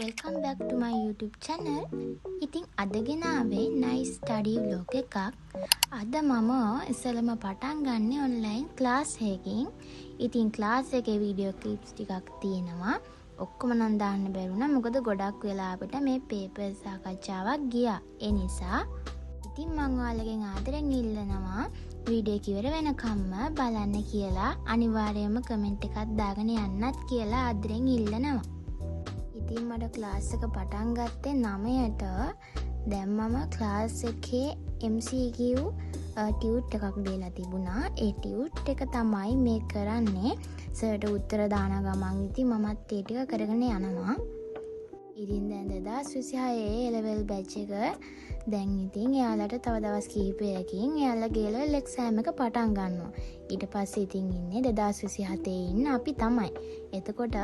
welcome back to my YouTube channel. ඉතින් අද ගෙන ආවේ nice study vlog එකක්. අද මම ඉස්සෙල්ලම පටන් ගන්න online class එකකින්. ඉතින් class එකේ video clips ටිකක් තියෙනවා. ඔක්කොම නම් දාන්න බැරුණා. මොකද ගොඩක් වෙලා අපිට මේ paper සාකච්ඡාවක් ගියා. ඒ නිසා ඉතින් මම ඔයාලගෙන් ආදරෙන් ඉල්ලනවා වීඩියෝ එක ඉවර වෙනකම්ම බලන්න කියලා. අනිවාර්යයෙන්ම කමෙන්ට් එකක් දාගෙන යන්නත් කියලා ආදරෙන් ඉල්ලනවා. ඉතින් මට ක්ලාස් එක පටන් ගත්තේ 9ට. දැන් මම ක්ලාස් එකේ MCQ ටියුට් එකක් දීලා තිබුණා. ඒ ටියුට් එක තමයි මේ කරන්නේ. සර්ට උත්තර දාන ගමන් ඉතින් මමත් ඒ ටික කරගෙන යනවා. ඉතින් දැන් 2026 A level batch එක දැන් ඉතින් එයාලට තව දවස් කිහිපයකින් එයාලගේ level exam එක පටන් ගන්නවා. ඊට පස්සේ ඉතින් ඉන්නේ 2027 ඉන්න අපි තමයි. එතකොට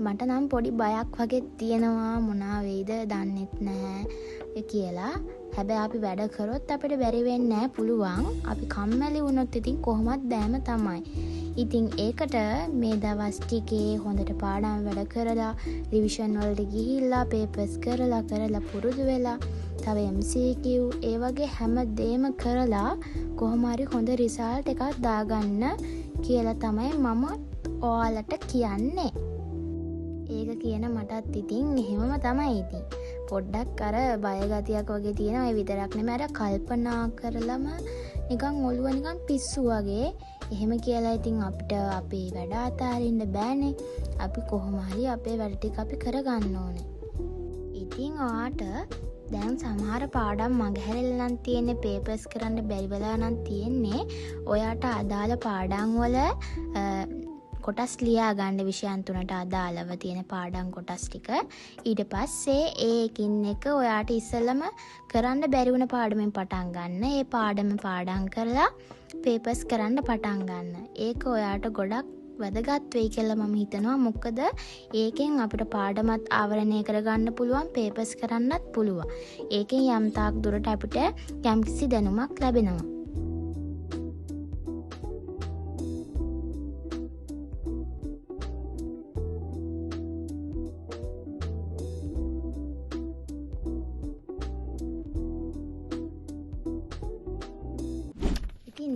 මට නම් පොඩි බයක් වගේ තියෙනවා මොනවා වෙයිද දන්නෙත් නැහැ කියලා. හැබැයි අපි වැඩ කරොත් අපිට බැරි වෙන්නේ නැහැ පුළුවන්. අපි කම්මැලි වුණොත් ඉතින් කොහොමත් බෑම තමයි. ඉතින් ඒකට මේ දවස් ටිකේ හොඳට පාඩම් වැඩ කරලා රිවිෂන් වලට ගිහිල්ලා පේපර්ස් කරලා පුරුදු වෙලා තව MCQ ඒ වගේ හැම දෙයක්ම කරලා කොහොම හරි හොඳ රිසල්ට් එකක් දාගන්න කියලා තමයි මම ඔයාලට කියන්නේ. ඒක කියන මටත් ඉතින් එහෙමම තමයි ඉතින්. පොඩ්ඩක් අර බය ගතියක් වගේ තියෙනවා. ඒ විතරක් නෙමෙයි අර කල්පනා කරලම නිකන් ඔළුව නිකන් පිස්සු වගේ. එහෙම කියලා ඉතින් අපිට අපේ වැඩ අතාරින්න බෑනේ. අපි කොහොම හරි අපේ වැඩ ටික අපි කරගන්න ඕනේ. ඉතින් ඔයාට දැන් සමහර පාඩම් මගහැරෙලා නම් තියෙන්නේ පේපර්ස් කරන්න බැරි වෙලා නම් තියෙන්නේ. ඔයාට අදාළ පාඩම් වල කොටස් ලියා ගන්න විෂයන් තුනට අදාළව තියෙන පාඩම් කොටස් ටික. ඊට පස්සේ ඒකින් එක ඔයාට ඉස්සෙල්ලම කරන්න බැරි වුණ පාඩමෙන් පටන් ගන්න. ඒ පාඩම් කරලා පේපර්ස් කරන්න පටන් ගන්න. ඒක ඔයාට ගොඩක් වැදගත් වෙයි කියලා මම හිතනවා. මොකද ඒකෙන් අපිට පාඩමත් ආවරණය කරගන්න පුළුවන්, පේපර්ස් කරන්නත් පුළුවන්. ඒකෙන් යම් තාක් දුරට අපිට යම්කිසි දැනුමක් ලැබෙනවා.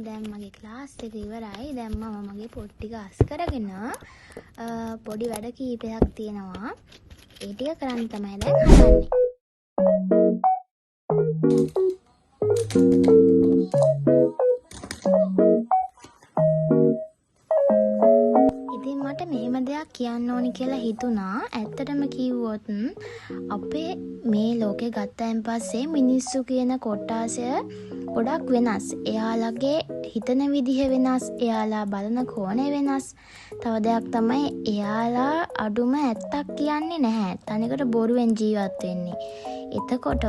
දැන් මගේ ක්ලාස් එක ඉවරයි. දැන් මම මගේ පොත් ටික අස් කරගෙන පොඩි වැඩ කීපයක් තියෙනවා. ඒ ටික කරන්න තමයි දැන් හදන්නේ. ඉතින් මට මෙහෙම දෙයක් කියන්න ඕනි කියලා හිතුණා. ඇත්තටම කිව්වොත් අපේ මේ ලෝකේ ගත්තයින් පස්සේ මිනිස්සු කියන කොටාසය ගොඩක් වෙනස්. එයාලගේ හිතන විදිහ වෙනස්. එයාලා බලන කෝණය වෙනස්. තව දෙයක් තමයි එයාලා අඩුම ඇත්තක් කියන්නේ නැහැ. තනිකට බොරුවෙන් ජීවත් වෙන්නේ. එතකොට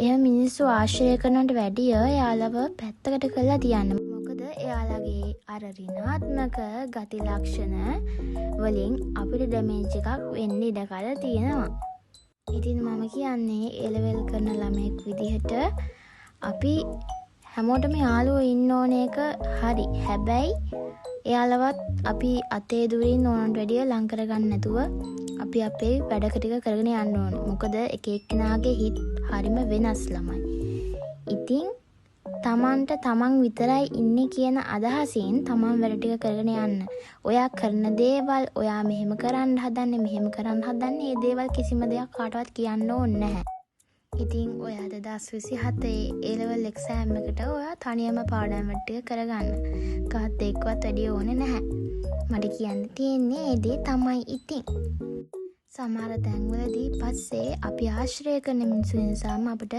එහෙම මිනිස්සු ආශ්‍රය කරනවට වැඩිය එයාලව පැත්තකට කරලා තියන්න. මොකද එයාලගේ අර ඍණාත්මක ගති ලක්ෂණ වලින් අපිට ඩැමේජ් එකක් වෙන්න ඉඩ කඩ තියෙනවා. ඉතින් මම කියන්නේ A level කරන ළමෙක් විදිහට අපි හැමෝටම යාළුවෝ ඉන්න ඕන එක හරි. හැබැයි එයාලවත් අපි අතේ දුරින් ඕනට වැඩිය ලං කරගන්න නැතුව අපි අපේ වැඩ ටික කරගෙන යන්න ඕනේ. මොකද එක එක්කෙනාගේ හිත් හරිම වෙනස් ළමයි. ඉතින් තමන්ට තමන් විතරයි ඉන්නේ කියන අදහසින් තමන් වැඩ ටික කරගෙන යන්න. ඔයා කරන දේවල්, ඔයා මෙහෙම කරන්න හදන්නේ, මෙහෙම කරන්න හදන්නේ, මේ දේවල් කිසිම දෙයක් කාටවත් කියන්න ඕනේ නැහැ. ඉතින් ඔයා 2027 A level exam එකට ඔයා තනියම පාඩම් ටික කරගන්න. කාත් එක්කවත් වැඩි ඕනේ නැහැ. මට කියන්න තියෙන්නේ ඒ දේ තමයි ඉතින්. සමහර තැන්වලදී පස්සේ අපි ආශ්‍රය කරන මිනිස්සු නිසාම අපිට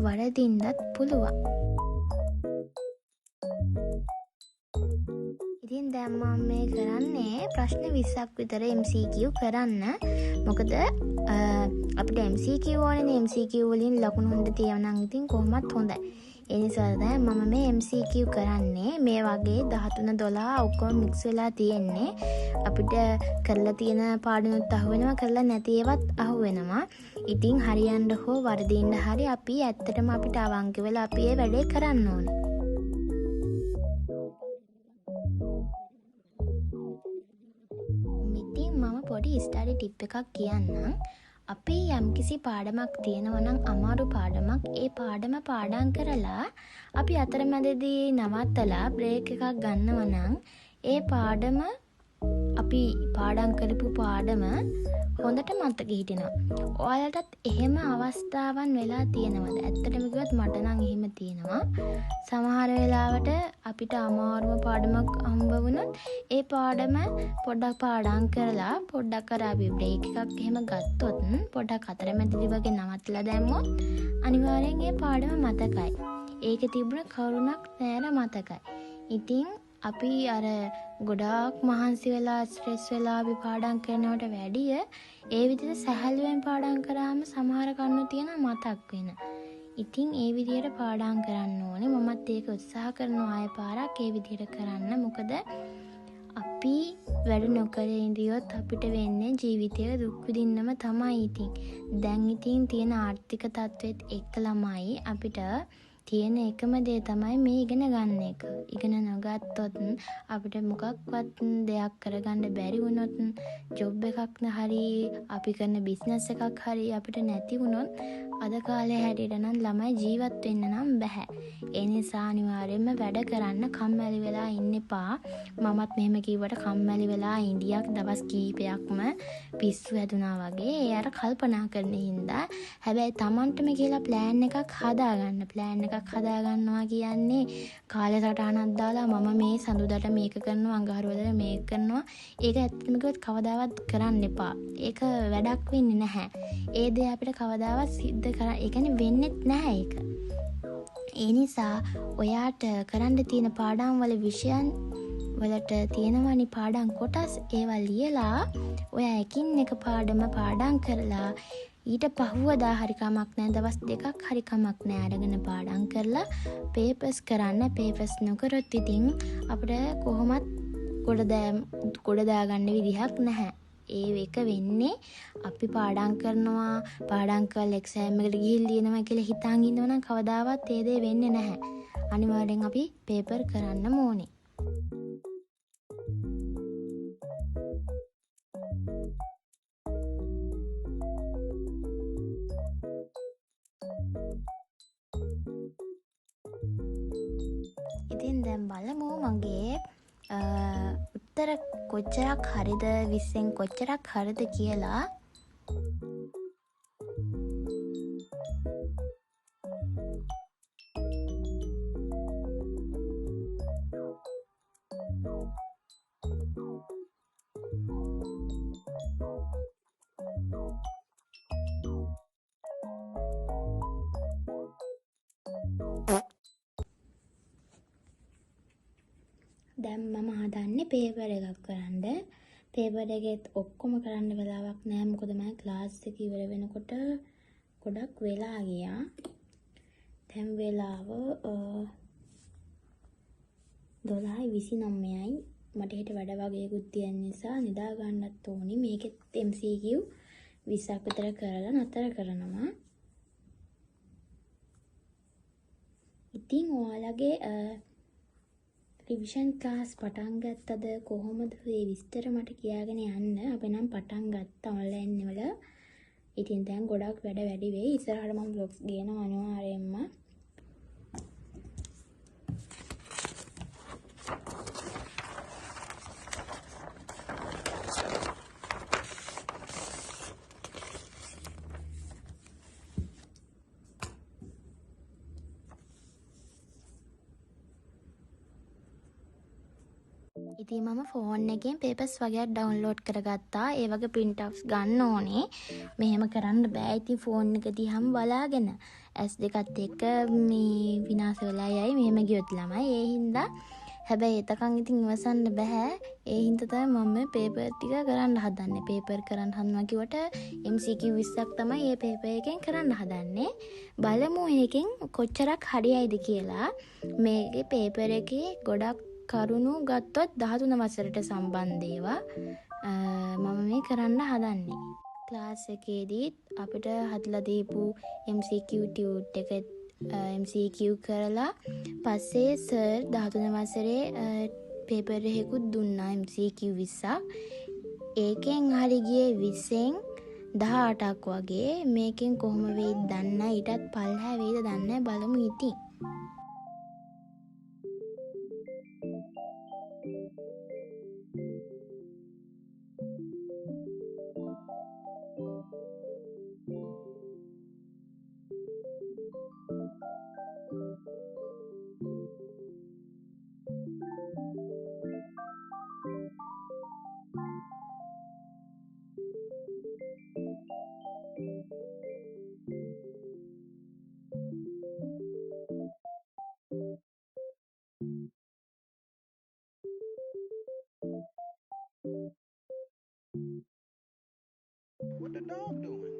වරදින්නත් පුළුවන්. ඉතින් දැන් මම මේ කරන්නේ ප්‍රශ්න 20ක් විතර MCQ කරන්න. මොකද අපිට MCQ ඕනේ. MCQ වලින් ලකුණු හොඳ තියවනම් ඉතින් කොහොමත් හොඳයි. ඒ නිසා තමයි මම මේ MCQ කරන්නේ. මේ වගේ 13 12 ඔක්කොම මික්ස් වෙලා තියෙන්නේ. අපිට කරලා තියෙන පාඩනුත් අහුවෙනවා, කරලා නැති ඒවත් අහුවෙනවා. ඉතින් හරියන්න හෝ වර්ධින්න හරි අපි ඇත්තටම අපිට අවංක වෙලා අපි ඒ වැඩේ කරන්න ඕනේ. ඉතින් මම පොඩි ස්ටඩි ටිප් එකක් කියන්නම්. අපි යම්කිසි පාඩමක් තියෙනවා නම් අමාරු පාඩමක් ඒ පාඩම් කරලා අපි අතරමැදදී නවත්තලා බ්‍රේක් එකක් ගන්නවා නම් ඒ පාඩම අපි පාඩම් කරපු පාඩම හොඳට මතක හිටිනවා. ඔයාලටත් එහෙම අවස්ථාවන් වෙලා තියෙනවද? ඇත්තටම කිව්වොත් මට නම් එහෙම තියෙනවා. සමහර වෙලාවට අපිට අමාරුම පාඩමක් හම්බ වුණොත් ඒ පාඩම පොඩ්ඩක් පාඩම් කරලා පොඩ්ඩක් අර අපි බ්‍රේක් එකක් එහෙම ගත්තොත් පොඩ්ඩක් අතරමැදි වගේ නවත්තලා දැම්මොත් අනිවාර්යෙන් ඒ පාඩම මතකයි. ඒකේ තිබුණ කරුණක් නෑර මතකයි. ඉතින් අපි අර ගොඩාක් මහන්සි වෙලා ස්ට්‍රෙස් වෙලා අපි පාඩම් කරනවට වැඩිය ඒ විදිහට සැහැල්ලුවෙන් පාඩම් කරාම සමහර කරුණු තියෙනවා මතක් වෙන. ඉතින් ඒ විදිහට පාඩම් කරන්න ඕනේ. මමත් ඒක උත්සාහ කරනවා ආයෙ පාරක් ඒ විදිහට කරන්න. මොකද අපි වැඩ නොකර ඉඳියොත් අපිට වෙන්නේ ජීවිතේ දුක් විඳින්නම තමයි. ඉතින් දැන් ඉතින් තියෙන ආර්ථික තත්ත්වෙත් එක්ක ළමයි අපිට තියෙන එකම දේ තමයි මේ ඉගෙන ගන්න එක. ඉගෙන නොගත්තොත් අපිට මොකක්වත් දෙයක් කරගන්න බැරි වුණොත් ජොබ් එකක් හරි අපි කරන බිස්නස් එකක් හරි අපිට නැති වුණොත් අද කාලේ හැටියට නම් ළමයි ජීවත් වෙන්න නම් බෑ. ඒ නිසා අනිවාර්යයෙන්ම වැඩ කරන්න කම්මැලි වෙලා ඉන්න එපා. මමත් මෙහෙම කිව්වට කම්මැලි වෙලා ඉන්දියක් දවස් කීපයක්ම පිස්සු හැදුනා වගේ. ඒ අර කල්පනා කරන හින්දා. හැබැයි Tamanටම කියලා ප්ලෑන් එකක් හදාගන්න. ප්ලෑන් එකක් හදාගන්නවා කියන්නේ කාලේ සටහනක් දාලා මම මේ සඳුදාට මේක කරනවා අඟහරුවාදා මේක කරනවා. ඒක ඇත්තටම කිව්වොත් කවදාවත් කරන්න එපා. ඒක වැඩක් වෙන්නේ නැහැ. ඒ දේ අපිට කවදාවත් සිද්ධ කරන්න ඒ කියන්නේ වෙන්නේ නැහැ ඒක. ඒ නිසා ඔයාට කරන්න තියෙන පාඩම් වල විෂයන් වලට තියෙනවනි පාඩම් කොටස් ඒවා ලියලා ඔයා එකින් එක පාඩම් කරලා ඊට පහුවදා හරි කමක් නැහැ දවස් දෙකක් හරි කමක් නැහැ අරගෙන පාඩම් කරලා පේපර්ස් කරන්න. පේපර්ස් නොකරොත් ඉතින් අපිට කොහොමත් ගොඩ දාගන්න විදිහක් නැහැ. ඒ එක වෙන්නේ අපි පාඩම් කරනවා පාඩම් කරලා එක්සෑම් එකට ගිහින් ලියනවා කියලා හිතාන් ඉන්නවා නම් කවදාවත් ඒ දේ වෙන්නේ නැහැ. අනිවාර්යෙන් අපි පේපර් කරන්න ඕනේ. ඉතින් දැන් බලමු මගේ උත්තර කොච්චරක් හරිද 20න් කොච්චරක් හරිද කියලා. දැන් මම හදන්නේ පේපර් එකක් කරන්න. පේපර් එකෙත් ඔක්කොම කරන්න වෙලාවක් නැහැ. මොකද මම ක්ලාස් එක ඉවර වෙනකොට ගොඩක් වෙලා ගියා. දැන් වෙලාව 12:29යි. මට හෙට වැඩ වගේකුත් තියෙන නිසා නිදා ගන්නත් ඕනි. මේකෙත් MCQ 20ක් විතර කරලා නතර කරනවා. ඉතින් ඔයාලගේ රිවිෂන් ක්ලාස් පටන් ගත්තද කොහොමද මේ විස්තර මට කියාගෙන යන්න. අපි නම් පටන් ගත්තා ඔන්ලයින් වල. ඉතින් දැන් ගොඩක් වැඩ වැඩි වෙයි. ඉස්සරහට මම vlogs ගේනවා අනිවාර්යයෙන්ම. ඉතින් මම ෆෝන් එකෙන් පේපර්ස් වගේක් ඩවුන්ලෝඩ් කරගත්තා. ඒ වගේ print outs ගන්න ඕනේ. මෙහෙම කරන්න බෑ. ඉතින් ෆෝන් එක දිහාම බලාගෙන S2ත් එක්ක මේ විනාශ වෙලා යයි මෙහෙම ගියොත් ළමයි. ඒ හින්දා හැබැයි එතකන් ඉතින් ඉවසන්න බෑ. ඒ හින්දා තමයි මම පේපර් ටික කරන්න හදන්නේ. පේපර් කරන්න හදනවා කිව්වට MCQ 20ක් තමයි මේ පේපර් එකෙන් කරන්න හදන්නේ. බලමු එකෙන් කොච්චරක් හරියයිද කියලා. මේකේ පේපර් එකේ ගොඩක් කරුණු ගත්තොත් 13 වසරට සම්බන්ධ ඒවා මම මේ කරන්න හදන්නේ. ක්ලාස් එකේදී අපිට හදලා දීපු MCQ ටියුට් එක MCQ කරලා පස්සේ සර් 13 වසරේ පේපර් එකකුත් දුන්නා MCQ 20ක්. ඒකෙන් හරි ගියේ 20න් 18ක් වගේ. මේකෙන් කොහොම වෙයිද දන්නේ නැහැ. ඊටත් පල්හැ වෙයිද දන්නේ නැහැ. බලමු ඉතින්. What the dog doing?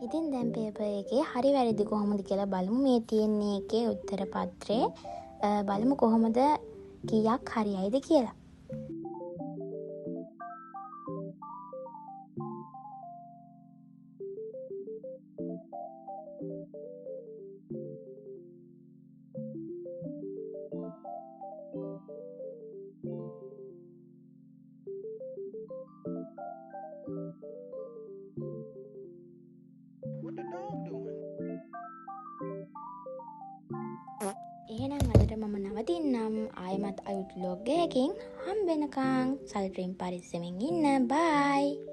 ඉතින් දැන් පේපර් එකේ හරි වැරදි කොහොමද කියලා බලමු. මේ තියෙන්නේ එකේ උත්තර පත්‍රය. බලමු කොහොමද කීයක් හරියයිද කියලා. What the dog doing? එහෙනම් අදට මම නවතින්නම්. ආයෙමත් අලුත් vlog එකකින් හම්බෙනකන් සල්ට්‍රීම් පරිස්සමෙන් ඉන්න. බයි.